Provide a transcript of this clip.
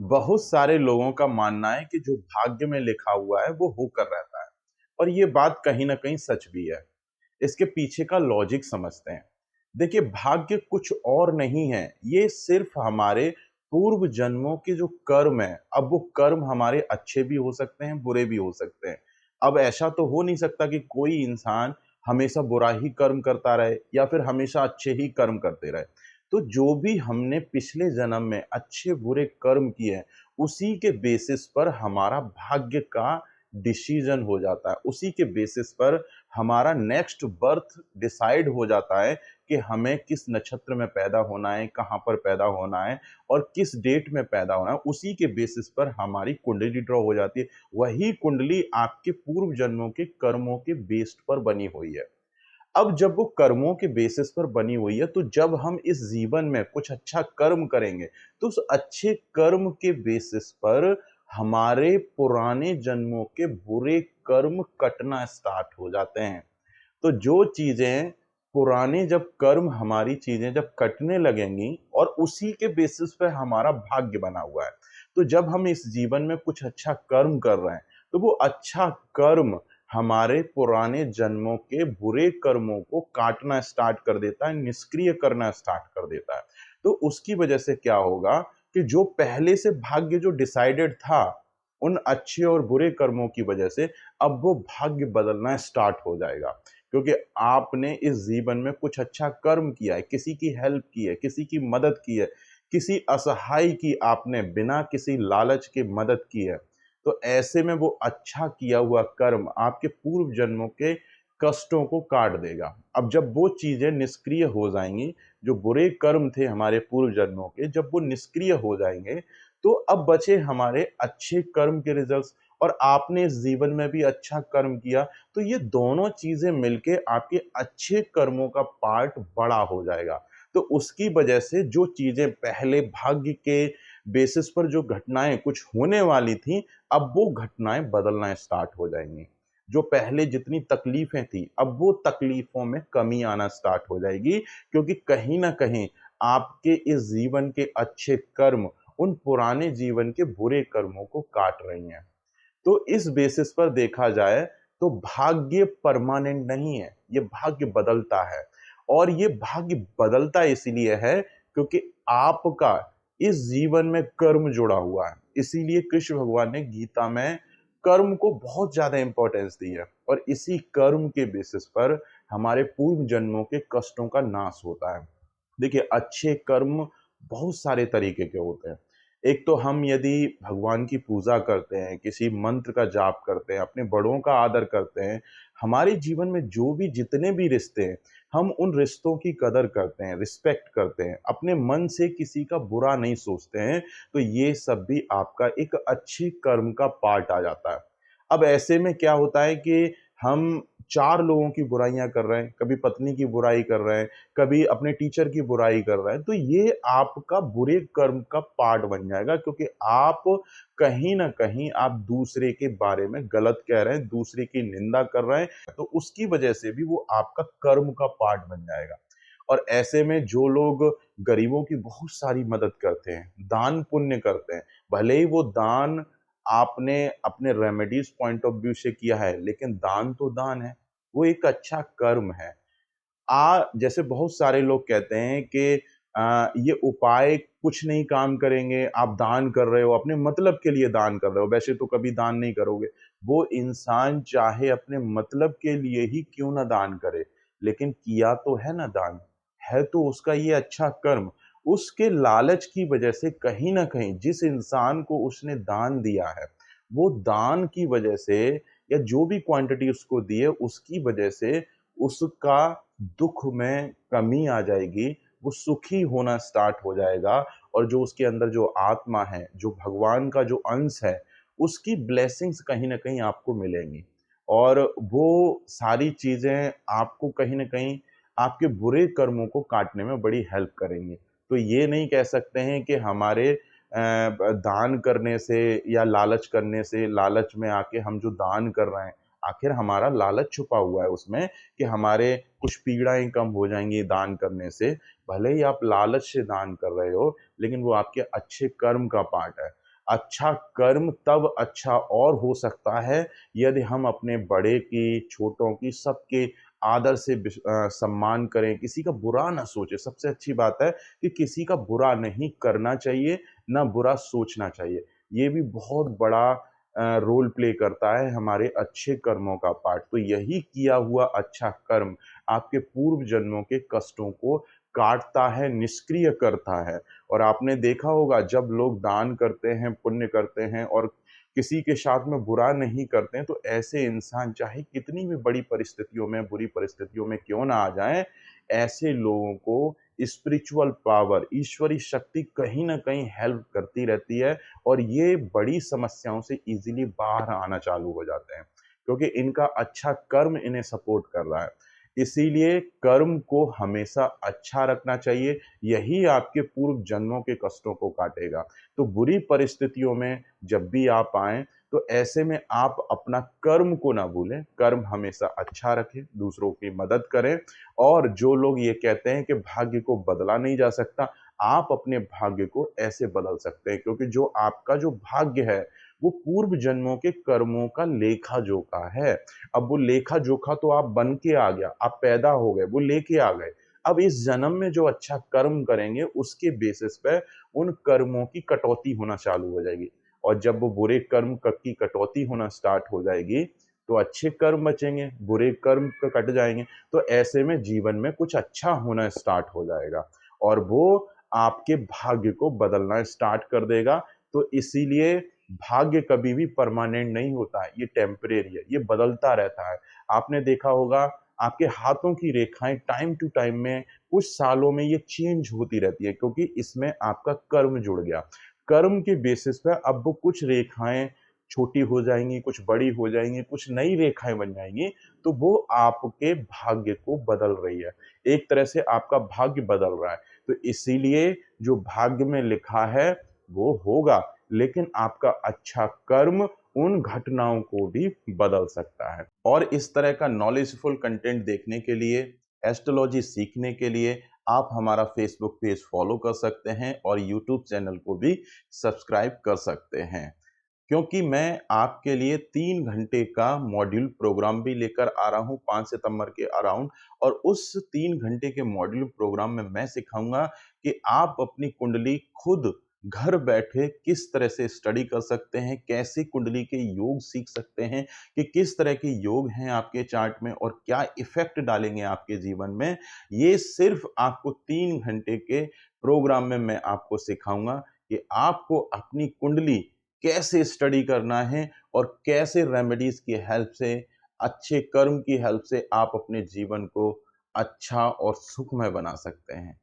बहुत सारे लोगों का मानना है कि जो भाग्य में लिखा हुआ है वो होकर रहता है। और ये बात कहीं ना कहीं सच भी है। इसके पीछे का लॉजिक समझते हैं। देखिए, भाग्य कुछ और नहीं है, ये सिर्फ हमारे पूर्व जन्मों के जो कर्म है। अब वो कर्म हमारे अच्छे भी हो सकते हैं, बुरे भी हो सकते हैं। अब ऐसा तो हो नहीं सकता कि कोई इंसान हमेशा बुरा ही कर्म करता रहे या फिर हमेशा अच्छे ही कर्म करते रहे। तो जो भी हमने पिछले जन्म में अच्छे बुरे कर्म किए हैं, उसी के बेसिस पर हमारा भाग्य का डिसीजन हो जाता है। उसी के बेसिस पर हमारा नेक्स्ट बर्थ डिसाइड हो जाता है कि हमें किस नक्षत्र में पैदा होना है, कहाँ पर पैदा होना है और किस डेट में पैदा होना है। उसी के बेसिस पर हमारी कुंडली ड्रॉ हो जाती है। वही कुंडली आपके पूर्व जन्मों के कर्मों के बेस्ड पर बनी हुई है। अब जब वो कर्मों के बेसिस पर बनी हुई है, तो जब हम इस जीवन में कुछ अच्छा कर्म करेंगे, तो उस अच्छे कर्म के बेसिस पर हमारे पुराने जन्मों के बुरे कर्म कटना स्टार्ट हो जाते हैं। तो जो चीजें पुराने जब कर्म हमारी चीजें जब कटने लगेंगी और उसी के बेसिस पे हमारा भाग्य बना हुआ है, तो जब हम इस जीवन में कुछ अच्छा कर्म कर रहे हैं, तो वो अच्छा कर्म हमारे पुराने जन्मों के बुरे कर्मों को काटना स्टार्ट कर देता है, निष्क्रिय करना स्टार्ट कर देता है। तो उसकी वजह से क्या होगा कि जो पहले से भाग्य जो डिसाइडेड था, उन अच्छे और बुरे कर्मों की वजह से अब वो भाग्य बदलना स्टार्ट हो जाएगा। क्योंकि आपने इस जीवन में कुछ अच्छा कर्म किया है, किसी की हेल्प की है, किसी की मदद की है, किसी असहाय की आपने बिना किसी लालच के मदद की है। तो ऐसे में वो अच्छा किया हुआ कर्म आपके पूर्व जन्मों के कष्टों को काट देगा। अब जब वो चीजें निष्क्रिय हो जाएंगी, जो बुरे कर्म थे हमारे पूर्व जन्मों के, जब वो निष्क्रिय हो जाएंगे, तो अब बचे हमारे अच्छे कर्म के रिजल्ट्स। और आपने इस जीवन में भी अच्छा कर्म किया, तो ये दोनों चीजें मिलके आपके अच्छे कर्मों का पार्ट बड़ा हो जाएगा। तो उसकी वजह से जो चीजें पहले भाग्य के बेसिस पर जो घटनाएं कुछ होने वाली थी, अब वो घटनाएं बदलना स्टार्ट हो जाएंगी। जो पहले जितनी तकलीफें थी, अब वो तकलीफों में कमी आना स्टार्ट हो जाएगी। क्योंकि कहीं ना कहीं आपके इस जीवन के अच्छे कर्म उन पुराने जीवन के बुरे कर्मों को काट रही हैं। तो इस बेसिस पर देखा जाए, तो भाग्य परमानेंट नहीं है, ये भाग्य बदलता है। और ये भाग्य बदलता इसीलिए है क्योंकि आपका इस जीवन में कर्म जुड़ा हुआ है। इसीलिए कृष्ण भगवान ने गीता में कर्म को बहुत ज्यादा इंपॉर्टेंस दी है। और इसी कर्म के बेसिस पर हमारे पूर्व जन्मों के कष्टों का नाश होता है। देखिए, अच्छे कर्म बहुत सारे तरीके के होते हैं। एक तो हम यदि भगवान की पूजा करते हैं, किसी मंत्र का जाप करते हैं, अपने बड़ों का आदर करते हैं, हमारे जीवन में जो भी जितने भी रिश्ते हैं, हम उन रिश्तों की कदर करते हैं, रिस्पेक्ट करते हैं, अपने मन से किसी का बुरा नहीं सोचते हैं, तो ये सब भी आपका एक अच्छे कर्म का पार्ट आ जाता है। अब ऐसे में क्या होता है कि हम चार लोगों की बुराइयां कर रहे हैं, कभी पत्नी की बुराई कर रहे हैं, कभी अपने टीचर की बुराई कर रहे हैं, तो ये आपका बुरे कर्म का पार्ट बन जाएगा। क्योंकि आप कहीं ना कहीं आप दूसरे के बारे में गलत कह रहे हैं, दूसरे की निंदा कर रहे हैं, तो उसकी वजह से भी वो आपका कर्म का पार्ट बन जाएगा। और ऐसे में जो लोग गरीबों की बहुत सारी मदद करते हैं, दान पुण्य करते हैं, भले ही वो दान आपने अपने रेमेडीज पॉइंट ऑफ व्यू से किया है, लेकिन दान तो दान है, वो एक अच्छा कर्म है। जैसे बहुत सारे लोग कहते हैं कि ये उपाय कुछ नहीं काम करेंगे, आप दान कर रहे हो, अपने मतलब के लिए दान कर रहे हो, वैसे तो कभी दान नहीं करोगे। वो इंसान चाहे अपने मतलब के लिए ही क्यों ना दान करे, लेकिन किया तो है ना दान, है तो उसका ये अच्छा कर्म। उसके लालच की वजह से कहीं ना कहीं जिस इंसान को उसने दान दिया है, वो दान की वजह से या जो भी क्वांटिटी उसको दी है उसकी वजह से उसका दुख में कमी आ जाएगी, वो सुखी होना स्टार्ट हो जाएगा। और जो उसके अंदर जो आत्मा है, जो भगवान का जो अंश है, उसकी ब्लेसिंग्स कहीं ना कहीं आपको मिलेंगी। और वो सारी चीजें आपको कहीं ना कहीं आपके बुरे कर्मों को काटने में बड़ी हेल्प करेंगी। तो ये नहीं कह सकते हैं कि हमारे दान करने से या लालच करने से, लालच में आके हम जो दान कर रहे हैं, आखिर हमारा लालच छुपा हुआ है उसमें कि हमारे कुछ पीड़ाएं कम हो जाएंगी दान करने से। भले ही आप लालच से दान कर रहे हो, लेकिन वो आपके अच्छे कर्म का पार्ट है। अच्छा कर्म तब अच्छा और हो सकता है यदि हम अपने बड़े की, छोटों की, सबके आदर से सम्मान करें, किसी का बुरा ना सोचें। सबसे अच्छी बात है कि किसी का बुरा नहीं करना चाहिए, ना बुरा सोचना चाहिए। ये भी बहुत बड़ा रोल प्ले करता है हमारे अच्छे कर्मों का पार्ट। तो यही किया हुआ अच्छा कर्म आपके पूर्व जन्मों के कष्टों को काटता है, निष्क्रिय करता है। और आपने देखा होगा जब लोग दान करते हैं, पुण्य करते हैं और किसी के साथ में बुरा नहीं करते हैं, तो ऐसे इंसान चाहे कितनी भी बड़ी परिस्थितियों में, बुरी परिस्थितियों में क्यों ना आ जाएँ, ऐसे लोगों को स्पिरिचुअल पावर, ईश्वरी शक्ति कहीं न कहीं हेल्प करती रहती है और ये बड़ी समस्याओं से ईज़िली बाहर आना चालू हो जाते हैं, क्योंकि इनका अच्छा कर्म इन्हें सपोर्ट कर रहा है। इसीलिए कर्म को हमेशा अच्छा रखना चाहिए, यही आपके पूर्व जन्मों के कष्टों को काटेगा। तो बुरी परिस्थितियों में जब भी आप आएँ, तो ऐसे में आप अपना कर्म को ना भूलें, कर्म हमेशा अच्छा रखें, दूसरों की मदद करें और जो लोग ये कहते हैं कि भाग्य को बदला नहीं जा सकता, आप अपने भाग्य को ऐसे बदल सकते हैं क्योंकि जो आपका जो भाग्य है, वो पूर्व जन्मों के कर्मों का लेखा-जोखा है। अब वो लेखा-जोखा तो आप बन के आ गया, आप पैदा हो गए, वो लेके आ गए। अब इस जन्म में जो अच्छा कर्म करेंगे, उसके बेसिस पे उन कर्मों की कटौती होना चालू हो जाएगी और जब वो बुरे कर्म की कटौती होना स्टार्ट हो जाएगी, तो अच्छे कर्म बचेंगे, बुरे कर्म कट जाएँगे। तो ऐसे में जीवन में कुछ अच्छा होना स्टार्ट हो जाएगा और वो आपके भाग्य को बदलना स्टार्ट कर देगा। तो इसीलिए भाग्य कभी भी परमानेंट नहीं होता है, ये टेम्परेरी है, ये बदलता रहता है। आपने देखा होगा आपके हाथों की रेखाएँ टाइम टू टाइम में कुछ सालों में ये चेंज होती रहती है क्योंकि इसमें आपका कर्म जुड़ गया। कर्म के बेसिस पे अब वो कुछ रेखाएँ छोटी हो जाएँगी, कुछ बड़ी हो जाएँगी, कुछ नई रेखाएँ बन जाएँगी, तो वो आपके भाग्य को बदल रही है। एक तरह से आपका भाग्य बदल रहा है। तो इसीलिए जो भाग्य में लिखा है, वो होगा, लेकिन आपका अच्छा कर्म उन घटनाओं को भी बदल सकता है। और इस तरह का नॉलेजफुल कंटेंट देखने के लिए, एस्ट्रोलॉजी सीखने के लिए आप हमारा फ़ेसबुक पेज फ़ॉलो कर सकते हैं और यूट्यूब चैनल को भी सब्सक्राइब कर सकते हैं। क्योंकि मैं आपके लिए 3 घंटे का मॉड्यूल प्रोग्राम भी लेकर आ रहा हूँ 5 सितंबर के अराउंड और उस 3 घंटे के मॉड्यूल प्रोग्राम में मैं सिखाऊँगा कि आप अपनी कुंडली खुद घर बैठे किस तरह से स्टडी कर सकते हैं, कैसे कुंडली के योग सीख सकते हैं, कि किस तरह के योग हैं आपके चार्ट में और क्या इफ़ेक्ट डालेंगे आपके जीवन में। ये सिर्फ़ आपको 3 घंटे के प्रोग्राम में मैं आपको सिखाऊँगा कि आपको अपनी कुंडली कैसे स्टडी करना है और कैसे रेमेडीज की हेल्प से, अच्छे कर्म की हेल्प से आप अपने जीवन को अच्छा और सुखमय बना सकते हैं।